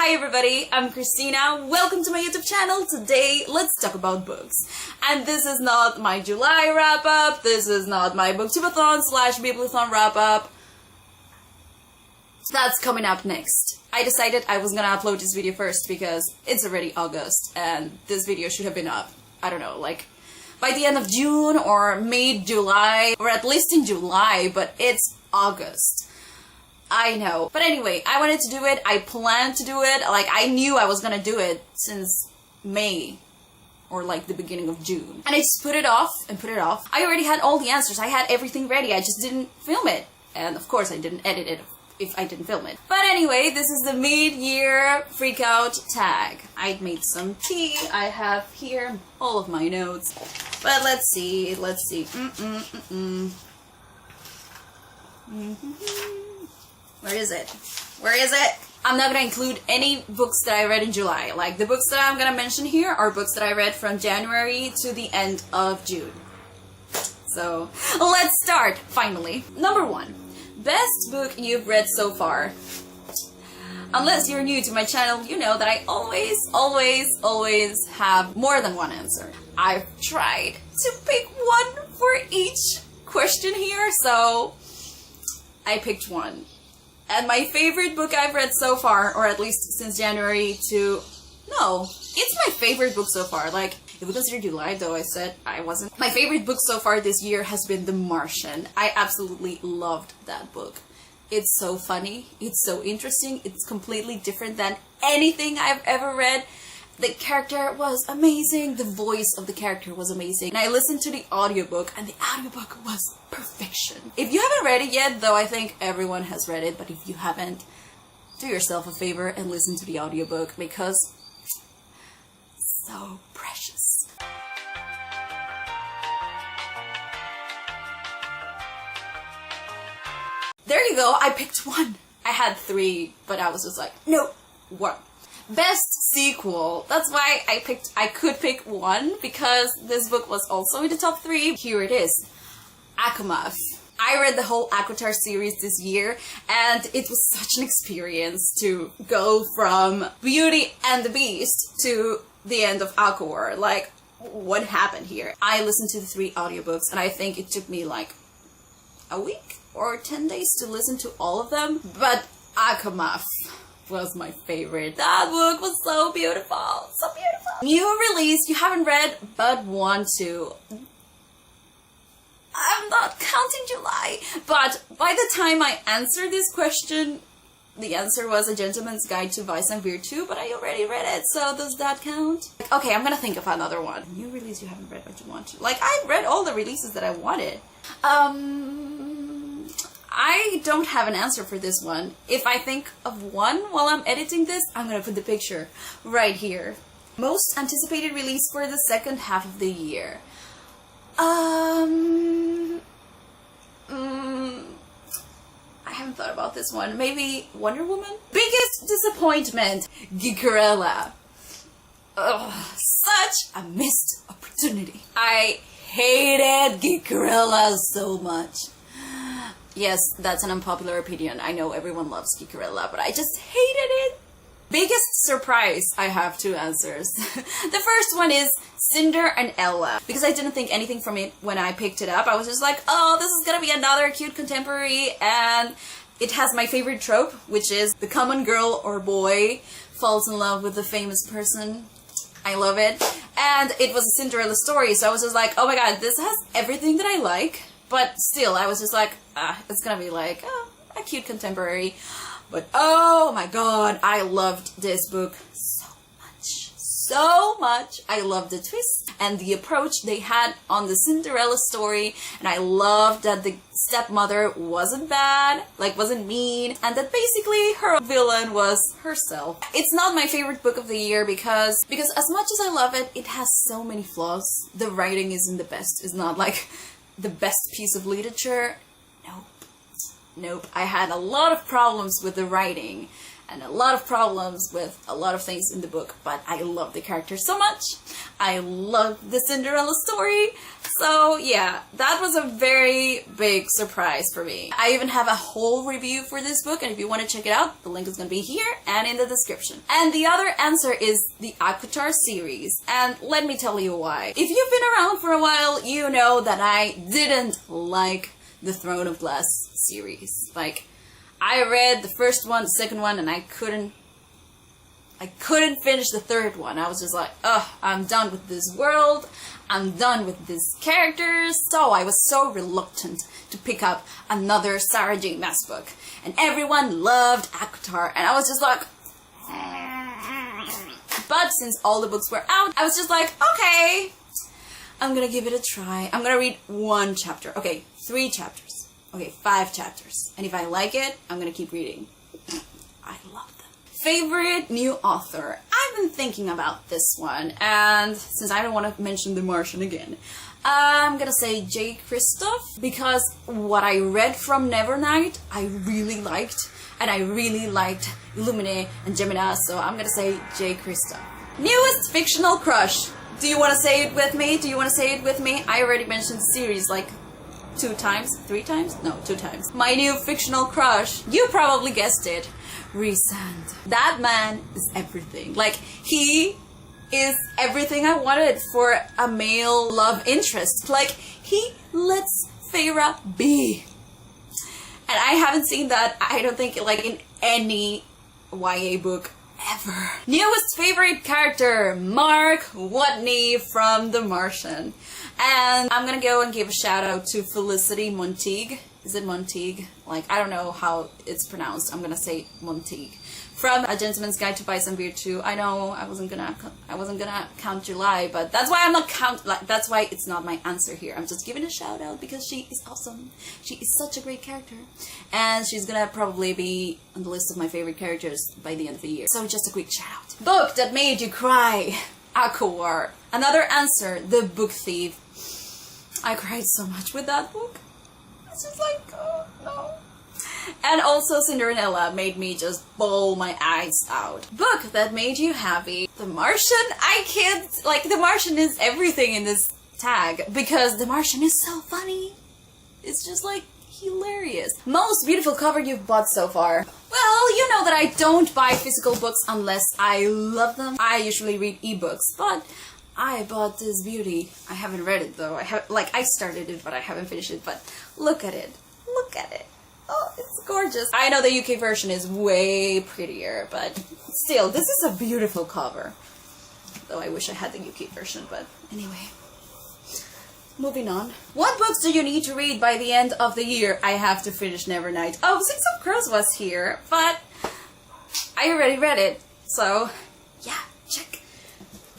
Hi everybody, I'm Christina. Welcome to my YouTube channel. Today, let's talk about books. And this is not my July wrap-up. This is not my Booktubeathon / Bibliothon wrap-up. That's coming up next. I decided I was gonna upload this video first because it's already August and this video should have been up, I don't know, like by the end of June or mid-July, or at least in July, but it's August. I know. But anyway, I wanted to do it. I planned to do it. Like, I knew I was gonna do it since May or like the beginning of June. And I just put it off and put it off. I already had all the answers. I had everything ready. I just didn't film it. And of course I didn't edit it if I didn't film it. But anyway, this is the mid-year freakout tag. I made some tea. I have here all of my notes. But let's see. Where is it? Where is it? I'm not gonna include any books that I read in July. Like, the books that I'm gonna mention here are books that I read from January to the end of June. So, let's start, finally. Number 1. Best book you've read so far. Unless you're new to my channel, you know that I always have more than one answer. I've tried to pick one for each question here, so I picked one. And my favorite book I've read so far, or at least since January to... No, it's my favorite book so far. Like, if we consider July, though I said I wasn't. My favorite book so far this year has been The Martian. I absolutely loved that book. It's so funny, it's so interesting, it's completely different than anything I've ever read. The character was amazing, the voice of the character was amazing. And I listened to the audiobook, and the audiobook was perfection. If you haven't read it yet, though I think everyone has read it, but if you haven't, do yourself a favor and listen to the audiobook, because it's so precious. There you go, I picked one. I had 3, but I was just like, no, 1. Best sequel. That's why I could pick one, because this book was also in the top 3. Here it is. ACOMAF. I read the whole ACOTAR series this year, and it was such an experience to go from Beauty and the Beast to the end of ACOWAR. Like, what happened here? I listened to the 3 audiobooks, and I think it took me like a week or 10 days to listen to all of them, but ACOMAF was my favorite. That book was so beautiful, so beautiful. New release you haven't read but want to. I'm not counting July, but by the time I answered this question, the answer was A Gentleman's Guide to Vice and Virtue, but I already read it, so does that count? Okay, I'm gonna think of another one. New release you haven't read but you want to. Like, I read all the releases that I wanted. I don't have an answer for this one. If I think of one while I'm editing this, I'm gonna put the picture right here. Most anticipated release for the second half of the year. I haven't thought about this one. Maybe Wonder Woman? Biggest disappointment, Geekerella. Ugh, such a missed opportunity. I hated Geekerella so much. Yes, that's an unpopular opinion. I know everyone loves Geekerella, but I just hated it. Biggest surprise, I have 2 answers. The first one is Cinder and Ella, because I didn't think anything from it when I picked it up. I was just like, oh, this is gonna be another cute contemporary, and it has my favorite trope, which is the common girl or boy falls in love with the famous person. I love it. And it was a Cinderella story, so I was just like, oh my god, this has everything that I like. But still, I was just like, it's gonna be like, a cute contemporary. But oh my god, I loved this book so much. So much. I loved the twist and the approach they had on the Cinderella story. And I loved that the stepmother wasn't bad, like wasn't mean. And that basically her villain was herself. It's not my favorite book of the year because as much as I love it, it has so many flaws. The writing isn't the best. It's not like the best piece of literature. Nope. I had a lot of problems with the writing, and a lot of problems with a lot of things in the book, but I love the character so much. I love the Cinderella story. So yeah, that was a very big surprise for me. I even have a whole review for this book, and if you want to check it out, the link is going to be here and in the description. And the other answer is the ACOTAR series, and let me tell you why. If you've been around for a while, you know that I didn't like the Throne of Glass series. Like, I read the first one, the second one, and I couldn't finish the third one. I was just like, ugh, I'm done with this world. I'm done with these characters. So I was so reluctant to pick up another Sarah J. Maas book. And everyone loved ACOTAR, and I was just like, but since all the books were out, I was just like, okay, I'm gonna give it a try. I'm gonna read 1 chapter. Okay, 3 chapters. Okay, 5 chapters. And if I like it, I'm gonna keep reading. I love them. Favorite new author? I've been thinking about this one, and since I don't want to mention The Martian again, I'm gonna say Jay Kristoff, because what I read from Nevernight, I really liked, and I really liked Illuminae and Gemini, so I'm gonna say Jay Kristoff. Newest fictional crush. Do you want to say it with me? Do you want to say it with me? I already mentioned the series like 2 times, 3 times? No, 2 times. My new fictional crush, you probably guessed it, Rhysand. That man is everything. Like, he is everything I wanted for a male love interest. Like, he lets Feyre be. And I haven't seen that, I don't think, like, in any YA book ever. Newest favorite character, Mark Watney from The Martian. And I'm gonna go and give a shout out to Felicity Monteague. Is it Monteague? Like, I don't know how it's pronounced. I'm gonna say Monteague. From A Gentleman's Guide to Vice and Beer 2. I know I wasn't gonna count July, but that's why I'm not that's why it's not my answer here. I'm just giving a shout out because she is awesome. She is such a great character, and she's gonna probably be on the list of my favorite characters by the end of the year. So just a quick shout out. Book that made you cry. ACOWAR. Another answer, The Book Thief. I cried so much with that book. It's just like, oh no. And also Cinderella made me just bawl my eyes out. Book that made you happy. The Martian? I can't, like, The Martian is everything in this tag because The Martian is so funny. It's just like hilarious. Most beautiful cover you've bought so far? Well, you know that I don't buy physical books unless I love them. I usually read ebooks, but I bought this beauty. I haven't read it though. I started it, but I haven't finished it. But look at it. Look at it. Oh, it's gorgeous. I know the UK version is way prettier, but still, this is a beautiful cover. Though I wish I had the UK version, but anyway. Moving on. What books do you need to read by the end of the year? I have to finish Nevernight. Oh, Six of Crows was here, but I already read it. So, yeah, check.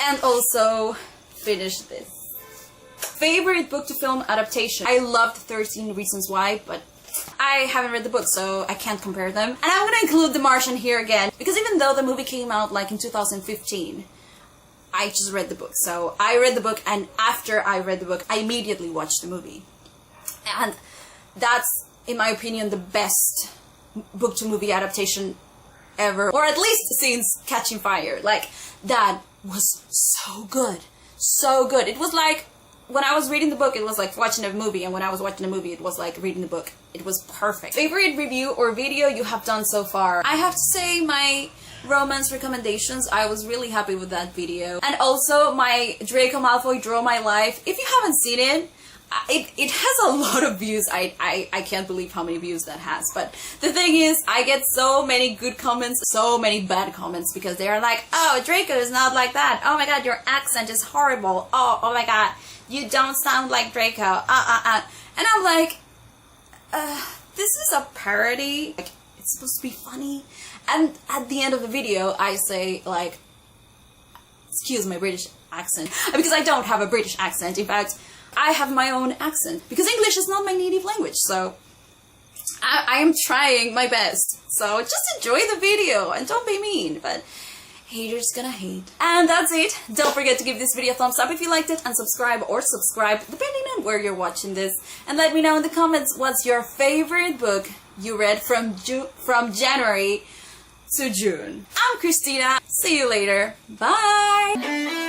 And also, finish this. Favorite book to film adaptation? I loved 13 Reasons Why, but I haven't read the book, so I can't compare them. And I'm gonna include The Martian here again, because even though the movie came out like in 2015, I just read the book. So I read the book, and after I read the book, I immediately watched the movie. And that's, in my opinion, the best book-to-movie adaptation ever. Or at least since Catching Fire. Like, that was so good. So good. It was like, when I was reading the book, it was like watching a movie, and when I was watching a movie, it was like reading the book. It was perfect. Favorite review or video you have done so far? I have to say my romance recommendations. I was really happy with that video. And also my Draco Malfoy Draw My Life. If you haven't seen it, it has a lot of views. I can't believe how many views that has. But the thing is, I get so many good comments, so many bad comments, because they are like, oh, Draco is not like that. Oh my god, your accent is horrible. Oh my god, you don't sound like Draco. And I'm like, this is a parody. Like, it's supposed to be funny. And at the end of the video, I say, like, excuse my British accent. Because I don't have a British accent. In fact, I have my own accent. Because English is not my native language. So, I am trying my best. So, just enjoy the video and don't be mean. But haters gonna hate. And that's it. Don't forget to give this video a thumbs up if you liked it, and subscribe or subscribe depending on where you're watching this. And let me know in the comments what's your favorite book you read from January to June. I'm Christina. See you later. Bye!